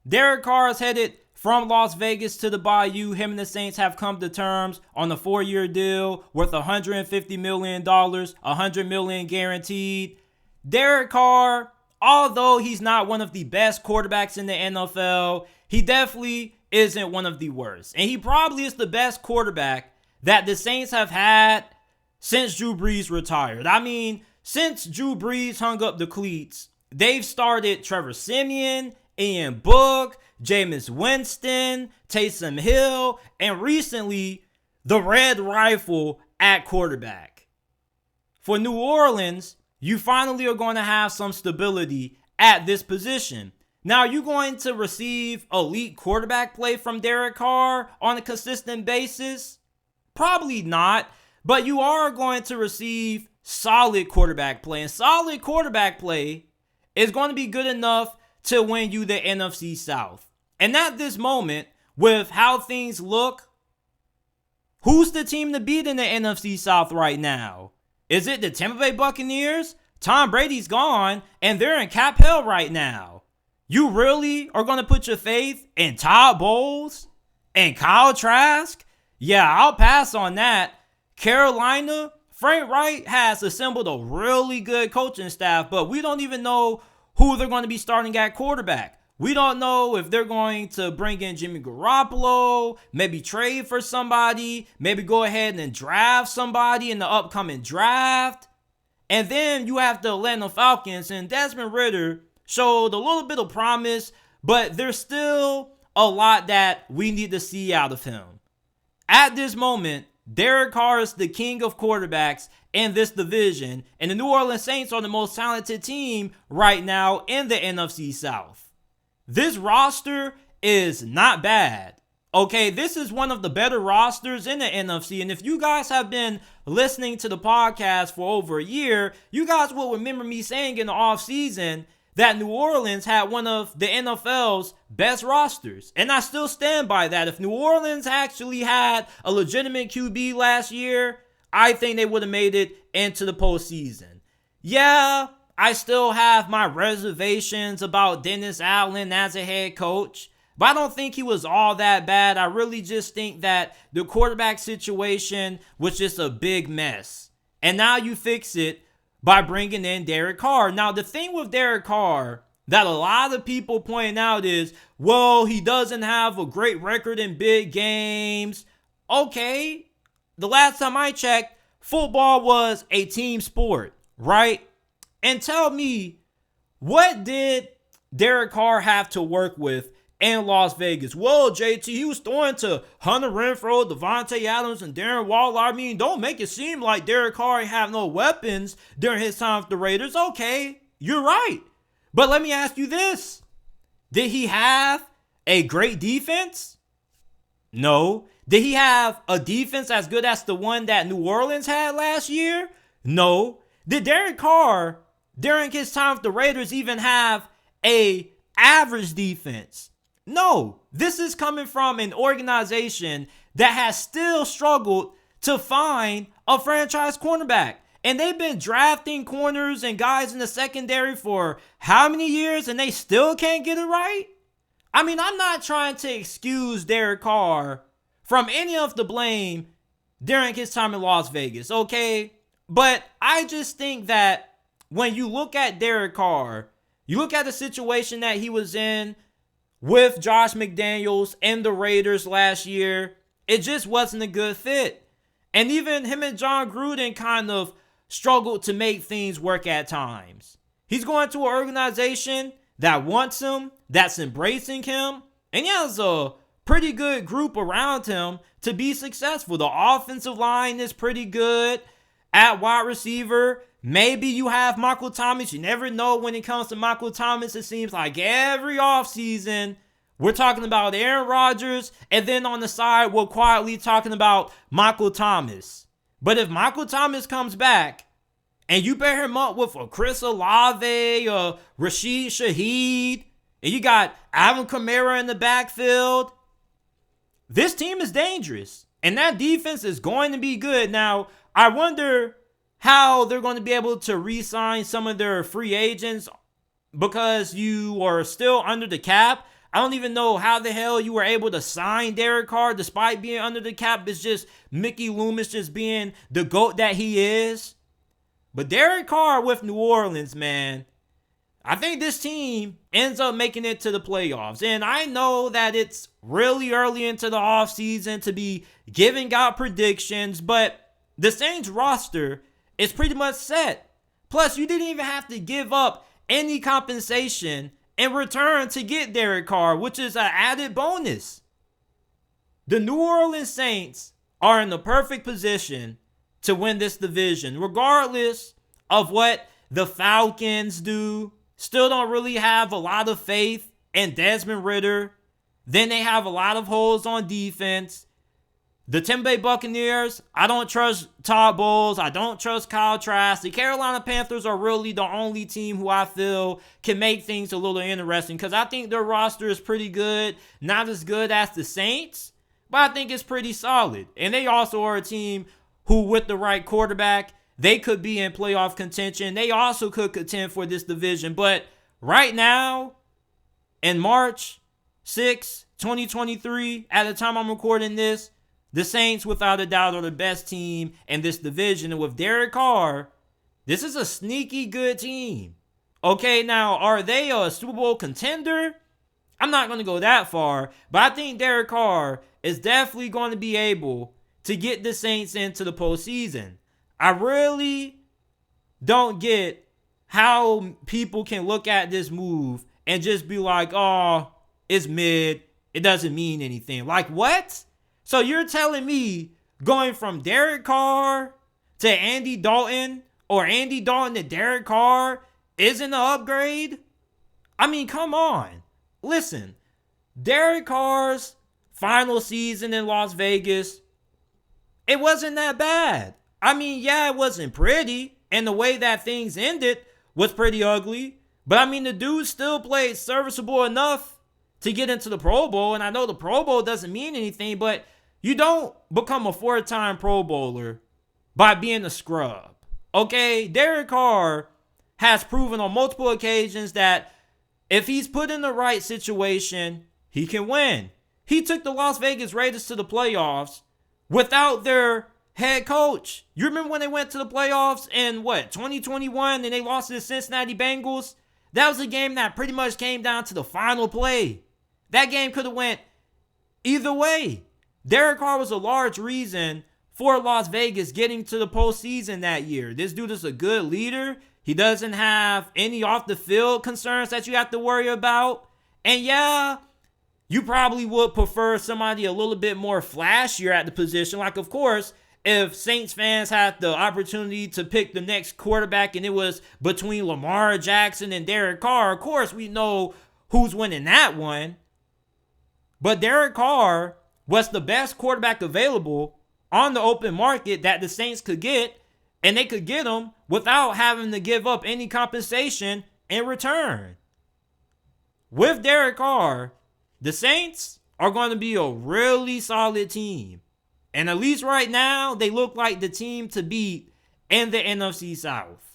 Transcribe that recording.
Derek Carr is headed from Las Vegas to the Bayou. Him and the Saints have come to terms on a 4-year deal worth $150 million, $100 million guaranteed. Derek Carr, although he's not one of the best quarterbacks in the NFL, he definitely isn't one of the worst. And he probably is the best quarterback that the Saints have had since Drew Brees retired. I mean, since Drew Brees hung up the cleats, they've started Trevor Siemian, Ian Book, Jameis Winston, Taysom Hill, and recently, the Red Rifle at quarterback. For New Orleans, you finally are going to have some stability at this position. Now, are you going to receive elite quarterback play from Derek Carr on a consistent basis? Probably not, but you are going to receive solid quarterback play. And solid quarterback play is going to be good enough to win you the NFC South. And at this moment, with how things look, who's the team to beat in the NFC South right now? Is it the Tampa Bay Buccaneers? Tom Brady's gone, and they're in cap hell right now. You really are going to put your faith in Todd Bowles and Kyle Trask? Yeah, I'll pass on that. Carolina, Frank Wright has assembled a really good coaching staff, but we don't even know who they're going to be starting at quarterback. We don't know if they're going to bring in Jimmy Garoppolo, maybe trade for somebody, maybe go ahead and draft somebody in the upcoming draft. And then you have the Atlanta Falcons, and Desmond Ridder showed a little bit of promise, but there's still a lot that we need to see out of him. At this moment, Derek Carr is the king of quarterbacks in this division, and the New Orleans Saints are the most talented team right now in the NFC South. This roster is not bad. Okay, this is one of the better rosters in the NFC, and if you guys have been listening to the podcast for over a year, you guys will remember me saying in the offseason that New Orleans had one of the NFL's best rosters. And I still stand by that. If New Orleans actually had a legitimate QB last year, I think they would have made it into the postseason. Yeah, I still have my reservations about Dennis Allen as a head coach, but I don't think he was all that bad. I really just think that the quarterback situation was just a big mess. And now you fix it by bringing in Derek Carr. Now, the thing with Derek Carr that a lot of people point out is, well, he doesn't have a great record in big games. Okay, the last time I checked, football was a team sport, right? And tell me, what did Derek Carr have to work with in Las Vegas? Well, JT, he was throwing to Hunter Renfrow, Devontae Adams, and Darren Waller. I mean, don't make it seem like Derek Carr ain't have no weapons during his time with the Raiders. Okay, you're right. But let me ask you this. Did he have a great defense? No. Did he have a defense as good as the one that New Orleans had last year? No. Did Derek Carr, during his time with the Raiders, even have a average defense? No, this is coming from an organization that has still struggled to find a franchise cornerback. And they've been drafting corners and guys in the secondary for how many years, and they still can't get it right? I mean, I'm not trying to excuse Derek Carr from any of the blame during his time in Las Vegas, okay? But I just think that when you look at Derek Carr, you look at the situation that he was in with Josh McDaniels and the Raiders last year, it just wasn't a good fit. And even him and John Gruden kind of struggled to make things work at times. He's going to an organization that wants him, that's embracing him, and he has a pretty good group around him to be successful. The offensive line is pretty good. At wide receiver, maybe you have Michael Thomas. You never know when it comes to Michael Thomas. It seems like every offseason, we're talking about Aaron Rodgers, and then on the side, we're quietly talking about Michael Thomas. But if Michael Thomas comes back, and you pair him up with a Chris Olave, or Rashid Shaheed, and you got Alvin Kamara in the backfield, this team is dangerous. And that defense is going to be good. Now, I wonder how they're going to be able to re-sign some of their free agents because you are still under the cap. I don't even know how the hell you were able to sign Derek Carr despite being under the cap. It's just Mickey Loomis just being the GOAT that he is. But Derek Carr with New Orleans, man, I think this team ends up making it to the playoffs. And I know that it's really early into the offseason to be giving out predictions, but the Saints roster is pretty much set. Plus, you didn't even have to give up any compensation in return to get Derek Carr, which is an added bonus. The New Orleans Saints are in the perfect position to win this division, regardless of what the Falcons do. Still don't really have a lot of faith in Desmond Ridder. Then they have a lot of holes on defense. The Tampa Bay Buccaneers, I don't trust Todd Bowles. I don't trust Kyle Trask. The Carolina Panthers are really the only team who I feel can make things a little interesting because I think their roster is pretty good. Not as good as the Saints, but I think it's pretty solid. And they also are a team who, with the right quarterback, they could be in playoff contention. They also could contend for this division. But right now, in March 6, 2023, at the time I'm recording this, the Saints, without a doubt, are the best team in this division. And with Derek Carr, this is a sneaky good team. Okay, now, are they a Super Bowl contender? I'm not going to go that far, but I think Derek Carr is definitely going to be able to get the Saints into the postseason. I really don't get how people can look at this move and just be like, oh, it's mid. It doesn't mean anything. Like, what? So you're telling me going from Derek Carr to Andy Dalton or Andy Dalton to Derek Carr isn't an upgrade? I mean, come on. Listen, Derek Carr's final season in Las Vegas, it wasn't that bad. I mean, yeah, it wasn't pretty, and the way that things ended was pretty ugly. But I mean, the dude still played serviceable enough to get into the Pro Bowl. And I know the Pro Bowl doesn't mean anything, but you don't become a 4-time Pro Bowler by being a scrub. Okay, Derek Carr has proven on multiple occasions that if he's put in the right situation, he can win. He took the Las Vegas Raiders to the playoffs without their head coach. You remember when they went to the playoffs in 2021 and they lost to the Cincinnati Bengals? That was a game that pretty much came down to the final play. That game could have went either way. Derek Carr was a large reason for Las Vegas getting to the postseason that year. This dude is a good leader. He doesn't have any off the field concerns that you have to worry about. And yeah, you probably would prefer somebody a little bit more flashier at the position. Like, of course, if Saints fans had the opportunity to pick the next quarterback and it was between Lamar Jackson and Derek Carr, of course we know who's winning that one. But Derek Carr was the best quarterback available on the open market that the Saints could get, and they could get him without having to give up any compensation in return. With Derek Carr, the Saints are going to be a really solid team. And at least right now, they look like the team to beat in the NFC South.